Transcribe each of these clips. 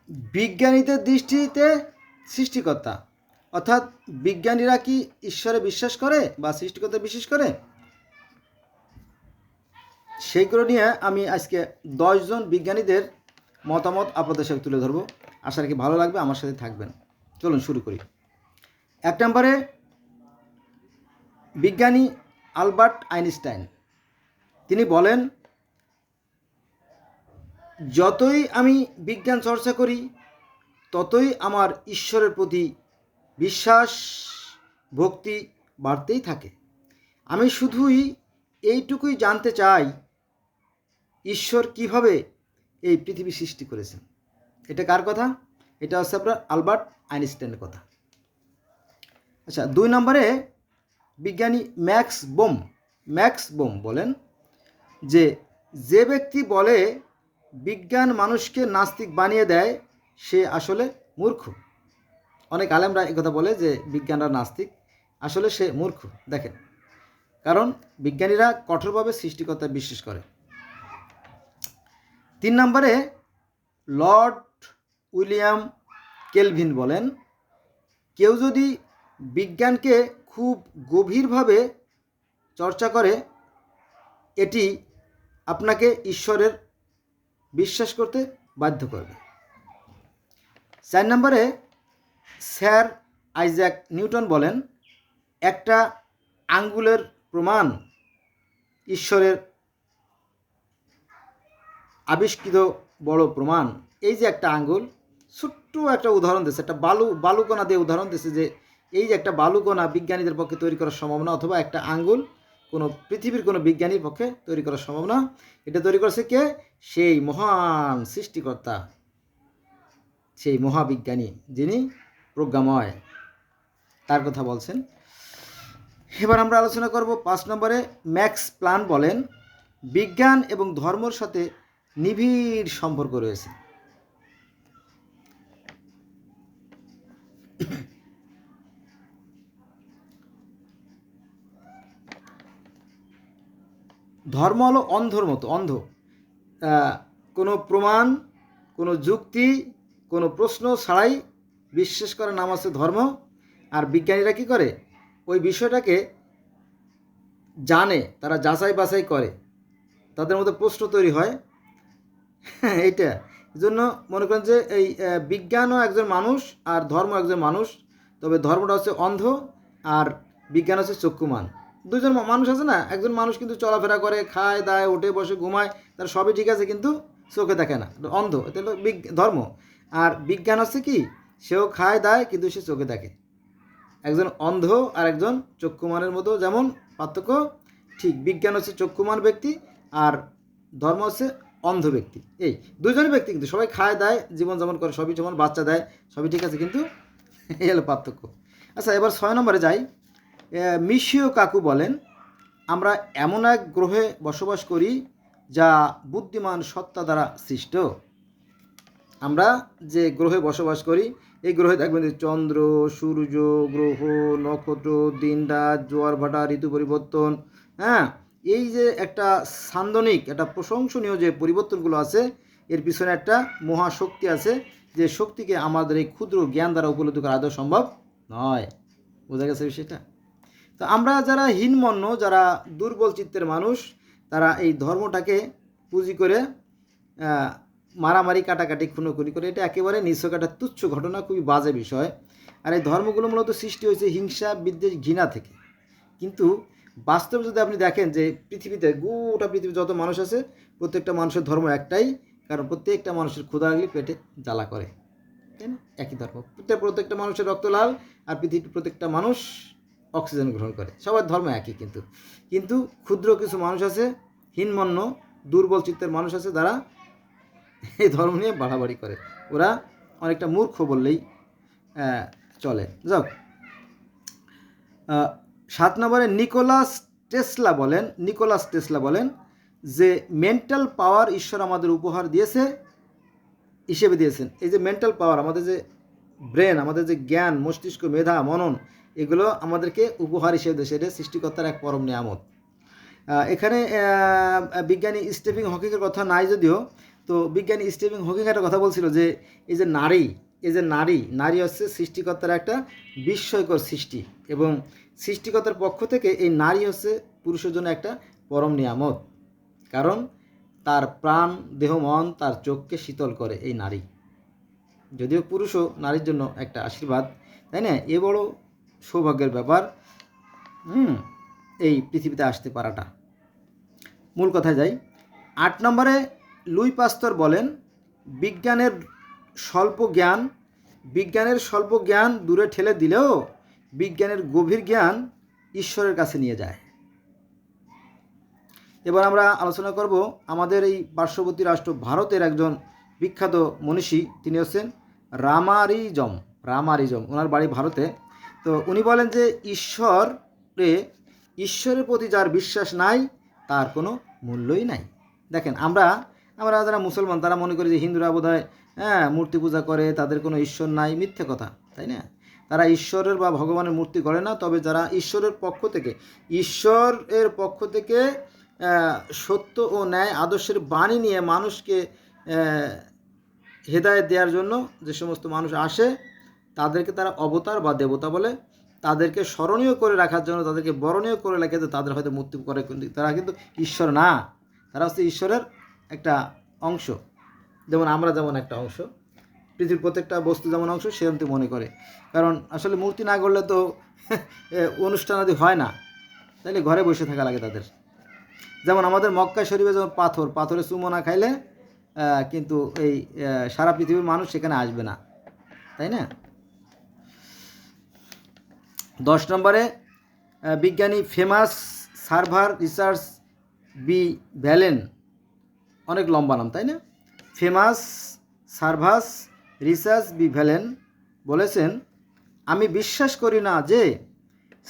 বিজ্ঞানীদের দৃষ্টিতে সৃষ্টিকর্তা, অর্থাৎ বিজ্ঞানীরা কি ঈশ্বরে বিশ্বাস করে বা সৃষ্টিকর্তা বিশ্বাস করে, সেইগুলো নিয়ে আমি আজকে 10জন বিজ্ঞানীদের মতামত আপনাদের সাথে তুলে ধরবো। আশা রাখি ভালো লাগবে, আমার সাথে থাকবেন। চলুন শুরু করি। 1 নম্বরে বিজ্ঞানী আলবার্ট আইনস্টাইন। তিনি বলেন, যতই আমি বিজ্ঞান চর্চা করি ততই আমার ঈশ্বরের প্রতি বিশ্বাস ভক্তি বাড়তেই থাকে। আমি শুধুই এইটুকুই জানতে চাই, ঈশ্বর কিভাবে এই পৃথিবী সৃষ্টি করেছেন। এটা কার কথা? এটা হচ্ছে আপনার আলবার্ট আইনস্টাইনের কথা। আচ্ছা, 2 নম্বরে বিজ্ঞানী ম্যাক্স বোম বলেন যে ব্যক্তি বলে বিজ্ঞান মানুষকে নাস্তিক বানিয়ে দেয়, সে আসলে মূর্খ। অনেক আলেমরা একথা বলে যে বিজ্ঞানরা নাস্তিক, আসলে সে মূর্খ। দেখেন, কারণ বিজ্ঞানীরা কঠোরভাবে সৃষ্টিকর্তায় বিশ্বাস করে। 3 নম্বরে লর্ড উইলিয়াম কেলভিন বলেন, কেউ যদি বিজ্ঞানকে খুব গভীরভাবে চর্চা করে, এটি আপনাকে ঈশ্বরের বিশ্বাস করতে বাধ্য করবে। 4 নম্বরে স্যার আইজ্যাক নিউটন বলেন, একটা আঙ্গুলের প্রমাণ ঈশ্বরের আবিষ্কৃত বড় প্রমাণ। এই যে একটা আঙ্গুল, ছোট্ট একটা উদাহরণ দিচ্ছে, একটা বালুকণা দিয়ে উদাহরণ দিচ্ছে যে এই যে একটা বালুকণা বিজ্ঞানীদের পক্ষে তৈরি করা সম্ভব না, অথবা একটা আঙ্গুল কোনো পৃথিবীর কোনো বিজ্ঞানীর পক্ষে তৈরি করা সম্ভব না। এটা তৈরি করেছে কে? সেই মহান সৃষ্টিকর্তা, সেই মহাবিজ্ঞানী যিনি প্রজ্ঞাময়, তার কথা বলছেন। এবার আমরা আলোচনা করব 5 নম্বরে ম্যাক্স প্ল্যান বলেন, বিজ্ঞান এবং ধর্মের সাথে নিবিড় সম্পর্ক রয়েছে। ধর্ম হলো অন্ধর মতো, অন্ধ। কোনো প্রমাণ, কোনো যুক্তি, কোনো প্রশ্ন ছাড়াই বিশ্বাস করার নাম আছে ধর্ম। আর বিজ্ঞানীরা কী করে? ওই বিষয়টাকে জানে, তারা যাচাই বাছাই করে, তাদের মধ্যে প্রশ্ন তৈরি হয়। এইটা জন্য মনে করেন যে এই বিজ্ঞানও একজন মানুষ আর ধর্ম একজন মানুষ, তবে ধর্মটা হচ্ছে অন্ধ আর বিজ্ঞান হচ্ছে চক্ষুমান। দুজন মানুষ আছে না, একজন মানুষ কিন্তু চলাফেরা করে, খায় দায়, ওঠে বসে ঘুমায়, তার সবই ঠিক আছে, কিন্তু চোখে দেখে না, অন্ধ। এটা হলো ধর্ম। আর বিজ্ঞান হচ্ছে কি, সেও খায় দায় কিন্তু সে চোখে দেখে। একজন অন্ধ আর একজন চক্ষুমানের মতো যেমন পার্থক্য, ঠিক বিজ্ঞান হচ্ছে চক্ষুমান ব্যক্তি আর ধর্ম হচ্ছে অন্ধ ব্যক্তি। এই দুজনের ব্যক্তি, কিন্তু সবাই খায় দায়, জীবনযাপন করে, সবই যেমন বাচ্চা দেয়, সবই ঠিক আছে, কিন্তু এই হলো পার্থক্য। আচ্ছা, এবার 6 নম্বরে যাই। মিশিও কাকু বলেন, আমরা এমন এক গ্রহে বসবাস করি যা বুদ্ধিমান সত্তা দ্বারা সৃষ্ট। আমরা যে গ্রহে বসবাস করি, এই গ্রহে দেখবেন যে চন্দ্র, সূর্য, গ্রহ, নক্ষত্র, দিন রাত, জোয়ার ভাটা, ঋতু পরিবর্তন, হ্যাঁ, এই যে একটা সান্দনিক, একটা প্রশংসনীয় যে পরিবর্তনগুলো আছে, এর পিছনে একটা মহাশক্তি আছে, যে শক্তিকে আমাদের এই ক্ষুদ্র জ্ঞান দ্বারা উপলব্ধি করা আদৌ সম্ভব নয়। বোঝা গেছে বিষয়টা? তো আমরা যারা হীনমন্য, যারা দুর্বল চিত্তের মানুষ, তারা এই ধর্মটাকে পুঁজি করে মারামারি, কাটাকাটি, খুনোখুনি করে, এটা একেবারে নিছক একটা তুচ্ছ ঘটনা, খুবই বাজে বিষয়। আর এই ধর্মগুলো মূলত সৃষ্টি হয়েছে হিংসা, বিদ্বেষ, ঘৃণা থেকে। কিন্তু বাস্তবে যদি আপনি দেখেন যে পৃথিবীতে, গোটা পৃথিবী যত মানুষ আছে, প্রত্যেকটা মানুষের ধর্ম একটাই, কারণ প্রত্যেকটা মানুষের ক্ষুধা লাগলে পেটে জ্বালা করে, তাই না? একই ধর্ম, প্রত্যেকটা মানুষের রক্ত লাল, আর পৃথিবীর প্রত্যেকটা মানুষ অক্সিজেন গ্রহণ করে, সবার ধর্ম একই। কিন্তু ক্ষুদ্র কিছু মানুষ আছে, হীনমন্য দুর্বল চিত্তের মানুষ আছে, যারা এই ধর্ম নিয়ে বাড়াবাড়ি করে। ওরা অনেকটা মূর্খ বললেই চলে। যাক, 7 নম্বরে নিকোলাস টেসলা বলেন যে মেন্টাল পাওয়ার ঈশ্বর আমাদের উপহার হিসেবে দিয়েছেন। এই যে মেন্টাল পাওয়ার, আমাদের যে ব্রেন, আমাদের যে জ্ঞান, মস্তিষ্ক, মেধা, মনন, এগুলো আমাদেরকে উপহার হিসেবে দিয়েছে। এটা সৃষ্টিকর্তার এক পরম নিয়ামত। এখানে বিজ্ঞানী স্টিফেন হকিংয়ের কথা নাই যদিও, তো বিজ্ঞানী স্টিফেন হকিং একটা কথা বলছিল যে এই যে নারী হচ্ছে সৃষ্টিকর্তার একটা বিস্ময়কর সৃষ্টি, এবং সৃষ্টিকর্তার পক্ষ থেকে এই নারী হচ্ছে পুরুষের জন্য একটা পরম নিয়ামত, কারণ তার প্রাণ, দেহ, মন, তার চোখকে শীতল করে এই নারী। যদিও পুরুষও নারীর জন্য একটা আশীর্বাদ, তাই না? এ বড় সৌভাগ্যের ব্যাপার এই পৃথিবীতে আসতে পারাটা। মূল কথায় যাই। 8 নম্বরে লুই পাস্তর বলেন, বিজ্ঞানের স্বল্প জ্ঞান দূরে ঠেলে দিলেও বিজ্ঞানের গভীর জ্ঞান ঈশ্বরের কাছে নিয়ে যায়। এবার আমরা আলোচনা করব আমাদের এই পার্শ্ববর্তী রাষ্ট্র ভারতের একজন বিখ্যাত মনীষী, তিনি হচ্ছেন রামারিজম। ওনার বাড়ি ভারতে। তো উনি বলেন যে ঈশ্বরের প্রতি যার বিশ্বাস নাই তার কোনো মূল্যই নাই। দেখেন, আমরা যারা মুসলমান তারা মনে করি যে হিন্দুরা বোধহয় মূর্তি পূজা করে, তাদের কোনো ঈশ্বর নাই। মিথ্যে কথা, তাই না? তারা ঈশ্বরের বা ভগবানের মূর্তি করে না। তবে যারা ঈশ্বরের পক্ষ থেকে সত্য ও ন্যায় আদর্শের বাণী নিয়ে মানুষকে হেদায়েত দেওয়ার জন্য যে সমস্ত মানুষ আসে, তাদেরকে তারা অবতার বা দেবতা বলে। তাদেরকে স্মরণীয় করে রাখার জন্য, তাদেরকে বরণীয় করে রাখে, তাদের হয়তো মূর্তি করে, কিন্তু তারা কিন্তু ঈশ্বর না। তারা হচ্ছে ঈশ্বরের একটা অংশ। যেমন আমরা যেমন একটা অংশ, পৃথিবীর প্রত্যেকটা বস্তু যেমন অংশ, সেরকম মনে করে। কারণ আসলে মূর্তি না করলে তো অনুষ্ঠান আদি হয় না, তাইলে ঘরে বসে থাকা লাগে তাদের। যেমন আমাদের মক্কা শরীফে যেমন পাথরে চুমো না খাইলে কিন্তু এই সারা পৃথিবীর মানুষ সেখানে আসবে না, তাই না? 10 নম্বরে বিজ্ঞানী ফেমাস সার্ভার রিসার্চ বি ভ্যালেন, অনেক লম্বা নাম, তাই না? ফেমাস সার্ভাস রিসার্চ বি ভ্যালেন বলেছেন, আমি বিশ্বাস করি না যে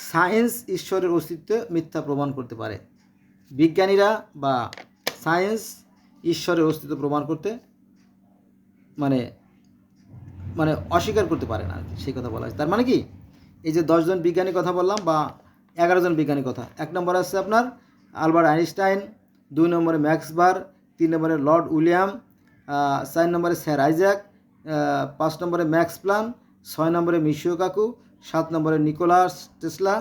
সায়েন্স ঈশ্বরের অস্তিত্ব মিথ্যা প্রমাণ করতে পারে। বিজ্ঞানীরা বা সায়েন্স ঈশ্বরের অস্তিত্ব প্রমাণ করতে মানে অস্বীকার করতে পারে না, সেই কথা বলা হয়। তার মানে কি, এই যে 10 জন বিজ্ঞানী কথা বললাম বা 11 জন বিজ্ঞানী কথা, 1 নম্বরে আছে আপনার আলবার্ট আইনস্টাইন, 2 নম্বরে ম্যাক্স বার, 3 নম্বরে লর্ড উইলিয়াম, 4 নম্বরে স্যার আইজ্যাক, 5 নম্বরে ম্যাক্স প্ল্যান, 6 নম্বরে মিশিও কাকু, 7 নম্বরে নিকোলাস টেসলা,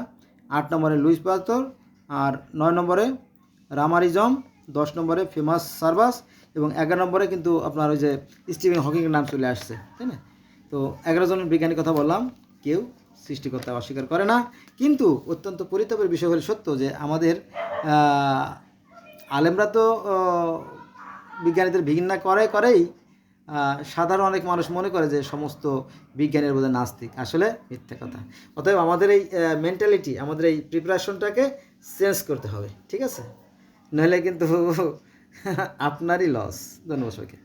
8 নম্বরে লুইস পাস্তর, আর 9 নম্বরে রামারিজম, 10 নম্বরে ফেমাস সার্ভাস, এবং 11 নম্বরে কিন্তু আপনার ওই যে স্টিফেন হকিংয়ের নাম চলে আসছে, তাই না? তো 11 জন বিজ্ঞানীর কথা বললাম, কেউ সৃষ্টিকর্তা অস্বীকার করে না। কিন্তু অত্যন্ত পরিতাপের বিষয় হল সত্য যে আমাদের আলেমরা তো বিজ্ঞানীদের ঘৃণা করেই সাধারণ অনেক মানুষ মনে করে যে সমস্ত বিজ্ঞানীর বোধহয় নাস্তিক। আসলে মিথ্যে কথা। অতএব আমাদের এই মেন্টালিটি, আমাদের এই প্রিপারেশনটাকে চেঞ্জ করতে হবে, ঠিক আছে? নইলে কিন্তু আপনারই লস। ধন্যবাদ সবাইকে।